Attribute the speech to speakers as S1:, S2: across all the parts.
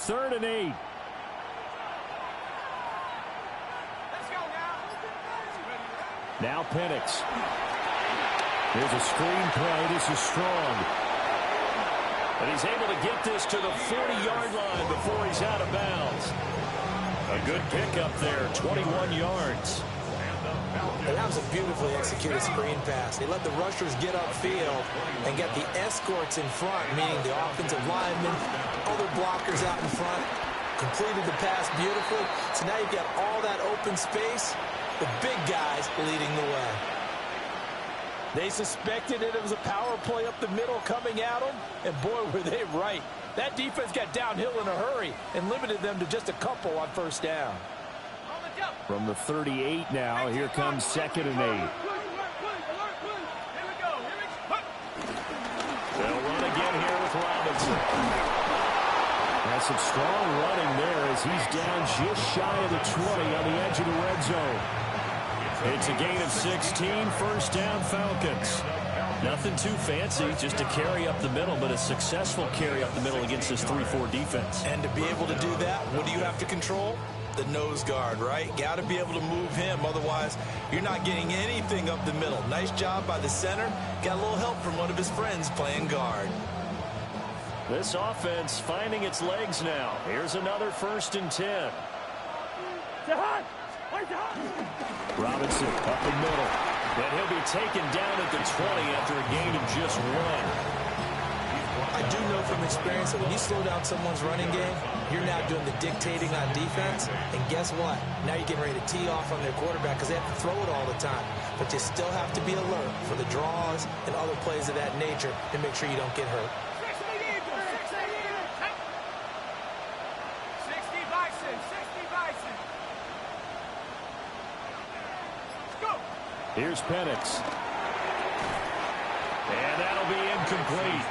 S1: 3rd and 8. Now Penix. Here's a screen play. This is strong. And he's able to get this to the 40-yard line before he's out of bounds. A good pickup there, 21 yards.
S2: And that was a beautifully executed screen pass. They let the rushers get upfield and get the escorts in front, meaning the offensive linemen, other blockers out in front. Completed the pass beautifully. So now you've got all that open space, the big guys leading the way.
S3: They suspected it was a power play up the middle coming at them, and boy, were they right. That defense got downhill in a hurry and limited them to just a couple on 1st down.
S1: From the 38 now, here comes 2nd and 8. They'll run again here with Robinson. Has some strong running there as he's down just shy of the 20 on the edge of the red zone. It's a gain of 16, 1st down Falcons. Nothing too fancy, just a carry up the middle, but a successful carry up the middle against this 3-4 defense.
S2: And to be able to do that, what do you have to control? The nose guard, right? Got to be able to move him, otherwise you're not getting anything up the middle. Nice job by the center. Got a little help from one of his friends playing guard.
S1: This offense finding its legs now. Here's another 1st and 10. Robinson up the middle. And he'll be taken down at the 20 after a gain of just 1.
S2: I do know from experience that when you slow down someone's running game, you're now doing the dictating on defense. And guess what? Now you're getting ready to tee off on their quarterback because they have to throw it all the time. But you still have to be alert for the draws and other plays of that nature to make sure you don't get hurt.
S1: Here's Penix. And that'll be incomplete.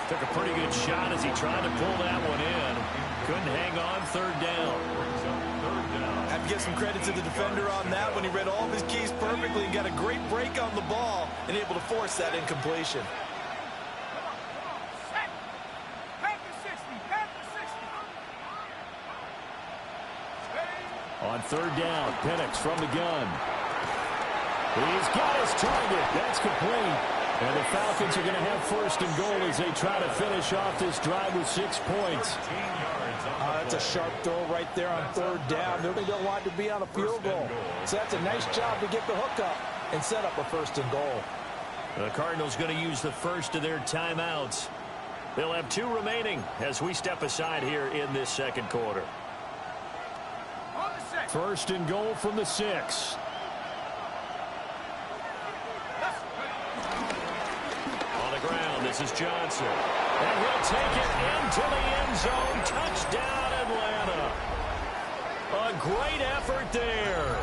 S1: Took a pretty good shot as he tried to pull that one in. Couldn't hang on, 3rd down.
S2: Have to give some credit to the defender on that when he read all of his keys perfectly and got a great break on the ball and able to force that incompletion.
S1: On 3rd down, Penix from the gun. He's got his target. That's complete. And the Falcons are going to have 1st and goal as they try to finish off this drive with 6 points.
S3: That's a sharp throw right there on 3rd down. They don't want to be on a field goal. So that's a nice job to get the hook up and set up a 1st and goal.
S1: The Cardinals going to use the first of their timeouts. They'll have 2 remaining as we step aside here in this 2nd quarter. 1st and goal from the 6. This is Johnson. And he'll take it into the end zone. Touchdown, Atlanta. A great effort there.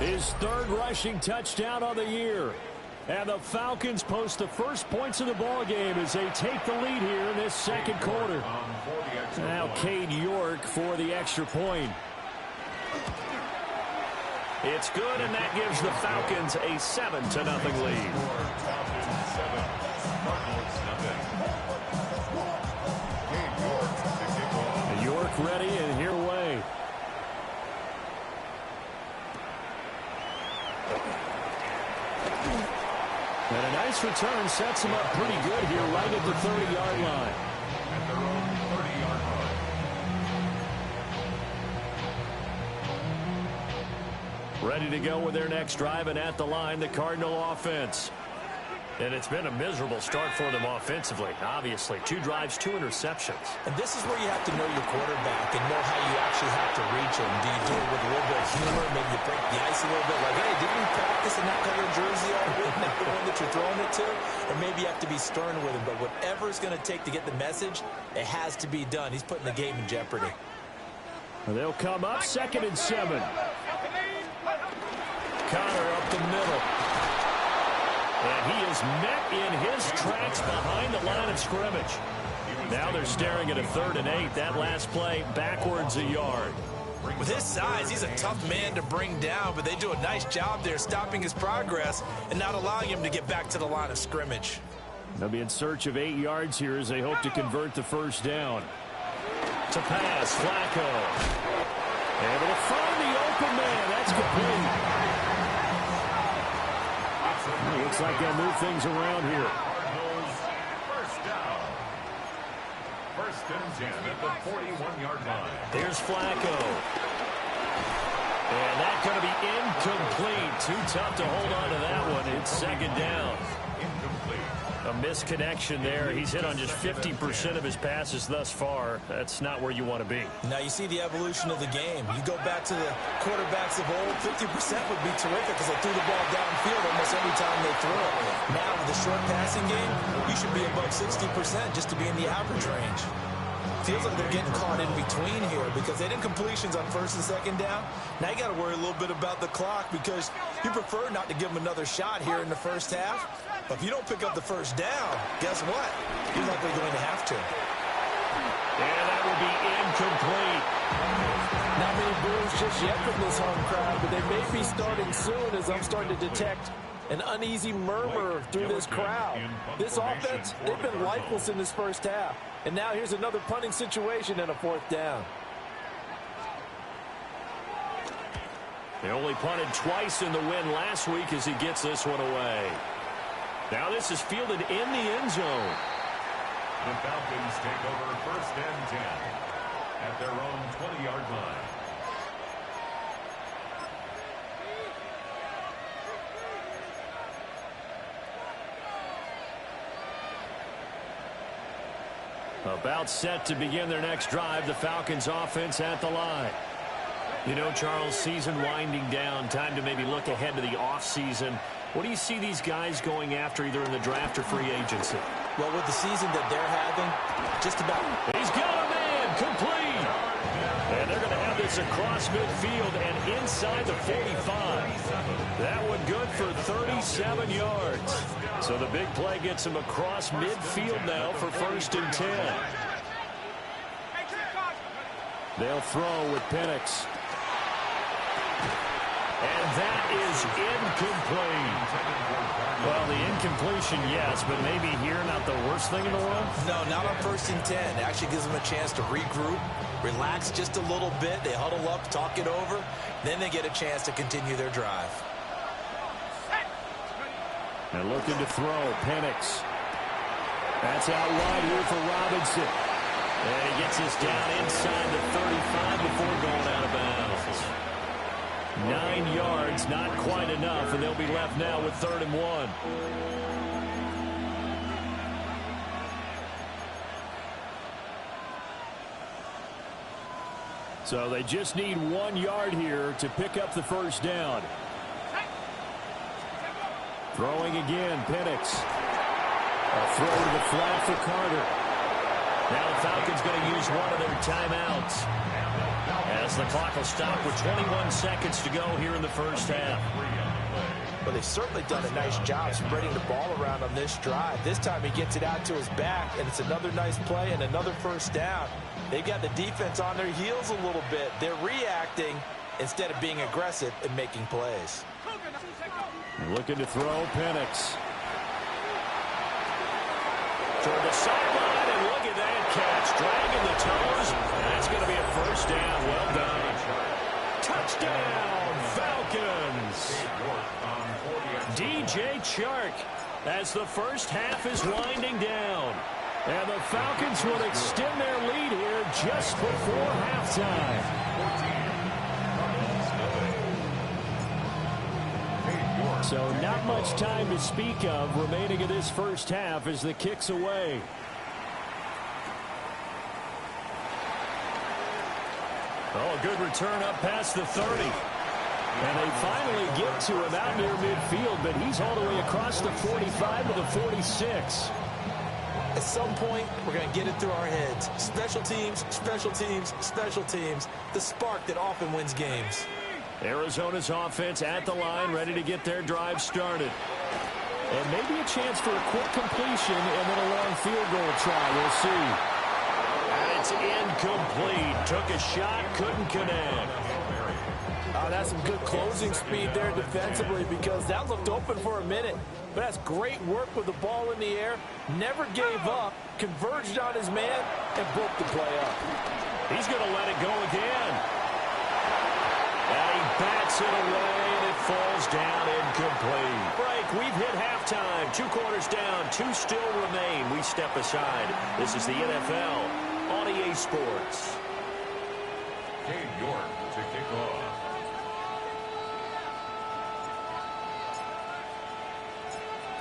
S1: His 3rd rushing touchdown of the year. And the Falcons post the first points of the ball game as they take the lead here in this 2nd quarter. Now Cade York for the extra point. It's good, and that gives the Falcons a 7-0 lead. York ready and here away. And a nice return sets him up pretty good here right at the 30-yard line. Ready to go with their next drive, and at the line, the Cardinal offense. And it's been a miserable start for them offensively, obviously. 2 drives, 2 interceptions.
S2: And this is where you have to know your quarterback and know how you actually have to reach him. Do you do it with a little bit of humor? Maybe you break the ice a little bit like, hey, didn't we practice in that color jersey all week, not the one that you're throwing it to? Or maybe you have to be stern with him. But whatever it's going to take to get the message, it has to be done. He's putting the game in jeopardy.
S1: They'll come up 2nd and 7. Connor up the middle. And he is met in his tracks behind the line of scrimmage. Now they're staring at a 3rd and 8. That last play backwards a yard.
S2: With his size, he's a tough man to bring down, but they do a nice job there stopping his progress and not allowing him to get back to the line of scrimmage.
S1: They'll be in search of 8 yards here as they hope to convert the 1st down. To pass, Flacco. Able to find the open man. That's complete. Looks like they'll move things around here.
S4: First down. First and 10 at the 41-yard line.
S1: Here's Flacco. And that's going to be incomplete. Too tough to hold on to that one. It's second down.
S4: Incomplete.
S1: A misconnection there. He's hit on just 50% of his passes thus far. That's not where you want to be.
S2: Now you see the evolution of the game. You go back to the quarterbacks of old, 50% would be terrific because they threw the ball downfield almost every time they threw it. Now with the short passing game, you should be above 60% just to be in the average range. Feels like they're getting caught in between here because they didn't completions on first and second down. Now you got to worry a little bit about the clock because you prefer not to give them another shot here in the first half. But if you don't pick up the first down, guess what? You're likely going to have to.
S1: And that will be incomplete.
S3: Not many boos just yet from this home crowd, but they may be starting soon as I'm starting to detect an uneasy murmur through this crowd. This offense, they've been lifeless in this first half. And now here's another punting situation and a fourth down.
S1: They only punted twice in the win last week as he gets this one away. Now this is fielded in the end zone.
S4: The Falcons take over first and 10 at their own 20-yard line.
S1: About set to begin their next drive, the Falcons offense at the line. You know, Charles, season winding down, time to maybe look ahead to the offseason. What do you see these guys going after either in the draft or free agency?
S2: Well, with the season that they're having, just about.
S1: He's got a man, complete. And they're going to have this across midfield and inside the 45. That one good for 37 yards. So the big play gets him across midfield now for first and 10. They'll throw with Penix. And that is incomplete. Well, the incompletion, yes, but maybe here not the worst thing in the world?
S2: No, not on first and 10. It actually gives them a chance to regroup, relax just a little bit. They huddle up, talk it over. Then they get a chance to continue their drive.
S1: And looking to throw, Penix. That's out wide here for Robinson. And he gets this down inside the 35 before going out of bounds. 9 yards, not quite enough, and they'll be left now with 3rd and 1. So they just need 1 yard here to pick up the first down. Throwing again, Penix. A throw to the flat for Carter. Now the Falcons going to use one of their timeouts, as the clock will stop with 21 seconds to go here in the first half.
S2: But they've certainly done a nice job spreading the ball around on this drive. This time he gets it out to his back, and it's another nice play and another first down. They've got the defense on their heels a little bit. They're reacting instead of being aggressive and making plays.
S1: Looking to throw, Penix. Toward the sideline, and look at that catch. Dragging the toes. That's going to be a first down. Well done. Touchdown, Falcons. DJ Chark as the first half is winding down. And the Falcons will extend their lead here just before halftime. So not much time to speak of remaining in this first half as the kick's away. Oh, a good return up past the 30. And they finally get to him out near midfield, but he's all the way across the 45 to the 46.
S2: At some point, we're going to get it through our heads. Special teams, special teams, special teams. The spark that often wins games.
S1: Arizona's offense at the line, ready to get their drive started. And maybe a chance for a quick completion and then a long field goal try. We'll see. And it's incomplete. Took a shot, couldn't connect.
S3: That's some good closing speed there defensively because that looked open for a minute. But that's great work with the ball in the air. Never gave up, converged on his man, and broke the play up.
S1: He's going to let it go again. And he bats it away, and it falls down incomplete. Break. We've hit halftime. 2 quarters down. 2 still remain. We step aside. This is the NFL on EA Sports.
S4: Cade York to kick off.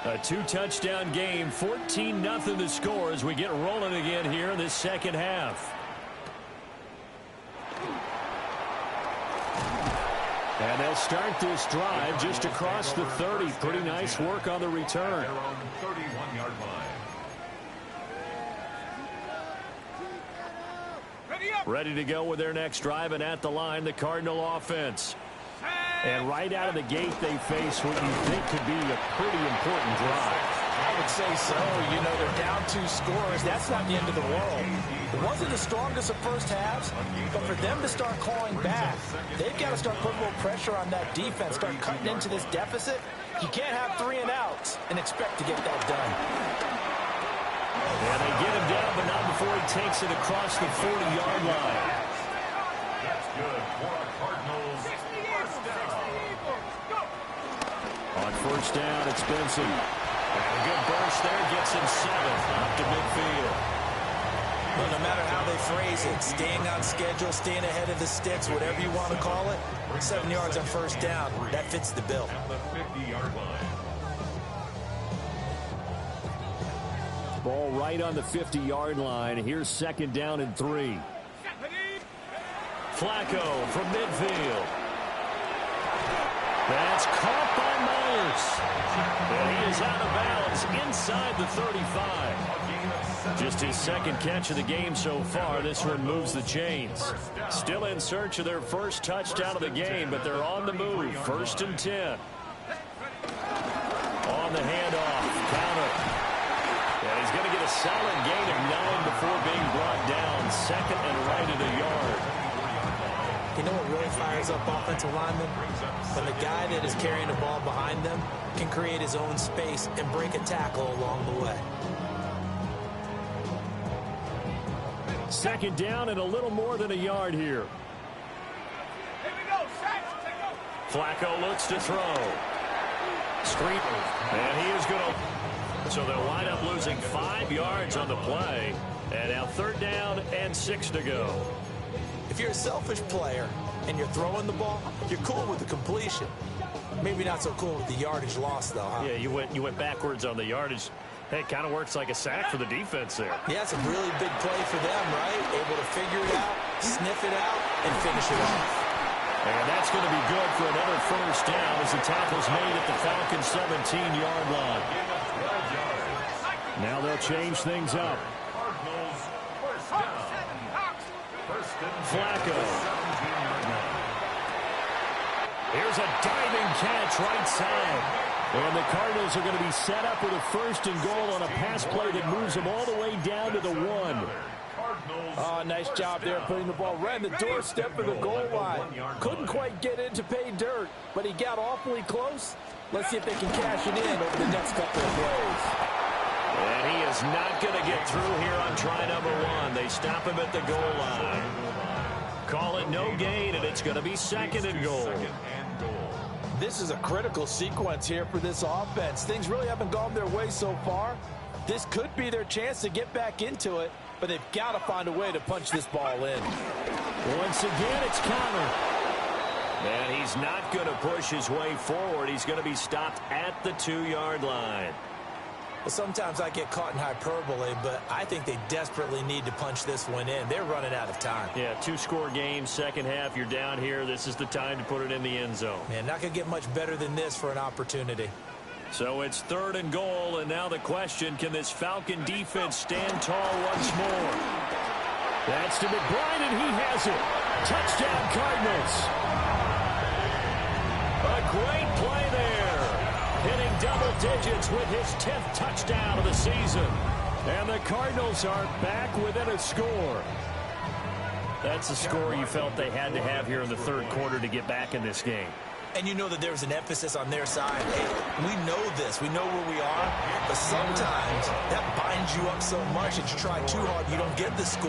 S1: A 2-touchdown game, 14-0 the score as we get rolling again here in this second half. And they'll start this drive just across the 30. Pretty nice work on the return.
S4: They're on 31-yard line.
S1: Ready to go with their next drive, and at the line, the Cardinal offense. And right out of the gate, they face what you think could be a pretty important drive.
S3: I would say so. You know, they're down 2 scores. That's not the end of the world. It wasn't the strongest of first halves, but for them to start clawing back, they've got to start putting more pressure on that defense, start cutting into this deficit. You can't have 3 and outs and expect to get that done.
S1: And they get him down, but not before he takes it across the 40-yard line.
S4: That's good for the Cardinals.
S1: On first down, it's Benson. And a good burst there, gets him 7 up to midfield.
S2: Well, no matter how they phrase it, staying on schedule, staying ahead of the sticks, whatever you want to call it, 7 yards on first down, that fits the bill.
S4: At the 50-yard line.
S1: Ball right on the 50-yard line. Here's second down and 3. Flacco from midfield. That's caught by Myers. And he is out of bounds inside the 35. Just his second catch of the game so far. This one moves the chains. Still in search of their first touchdown of the game, but they're on the move. 1st and 10. On the handoff. Counter. And he's going to get a solid gain of 9 before being brought down. 2nd and right at a yard.
S2: You know what really fires up offensive linemen? When the guy that is carrying the ball behind them can create his own space and break a tackle along the way.
S1: 2nd down and a little more than a yard here. Flacco looks to throw. Screen. And he is going to... So they'll wind up losing 5 yards on the play. And now 3rd down and 6 to go.
S2: If you're a selfish player and you're throwing the ball, you're cool with the completion. Maybe not so cool with the yardage loss, though, huh?
S1: Yeah, you went backwards on the yardage. Hey, it kind of works like a sack for the defense there.
S2: Yeah, it's a really big play for them, right? Able to figure it out, sniff it out, and finish it off.
S1: And that's going to be good for another first down as the tackle's made at the Falcons' 17-yard line. Now they'll change things up.
S4: Cardinals first down.
S1: Flacco. Here's a diving catch right side. And the Cardinals are going to be set up with a 1st and goal on a pass play that moves them all the way down to the 1.
S3: Oh, nice job there putting the ball right in the doorstep of the goal line. Couldn't quite get in to pay dirt, but he got awfully close. Let's see if they can cash it in over the next couple of plays.
S1: And he is not going to get through here on try number 1. They stop him at the goal line. Call it no gain, and it's going to be 2nd and goal.
S3: This is a critical sequence here for this offense. Things really haven't gone their way so far. This could be their chance to get back into it, but they've got to find a way to punch this ball in.
S1: Once again, it's counter. And he's not going to push his way forward. He's going to be stopped at the 2-yard line.
S2: Well, sometimes I get caught in hyperbole, but I think they desperately need to punch this one in. They're running out of time.
S1: Yeah, 2-score game, second half. You're down here. This is the time to put it in the end zone.
S2: Man, not going to get much better than this for an opportunity.
S1: So it's 3rd and goal, and now the question, can this Falcon defense stand tall once more? That's to McBride, and he has it. Touchdown, Cardinals. A great play there. Hitting double digits with his 10th touchdown of the season. And the Cardinals are back within a score. That's the score you felt they had to have here in the 3rd quarter to get back in this game.
S2: And you know that there's an emphasis on their side. Hey, we know this. We know where we are. But sometimes that binds you up so much that you try too hard, you don't get the score.